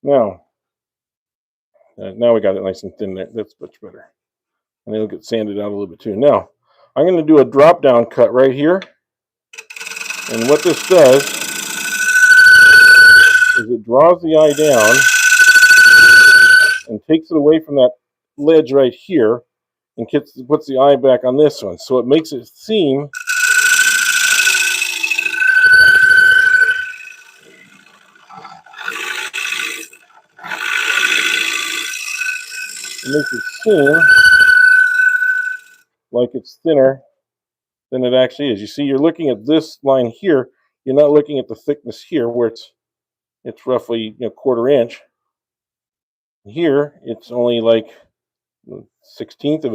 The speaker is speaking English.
Now, now we got it nice and thin there. That's much better. And it'll get sanded out a little bit too. Now, I'm going to do a drop down cut right here. And what this does is it draws the eye down and takes it away from that ledge right here and puts the eye back on this one. So it makes it seem like it's thinner than it actually is. You see, you're looking at this line here. You're not looking at the thickness here, where it's roughly quarter inch. Here, it's only like 1/16 of an inch.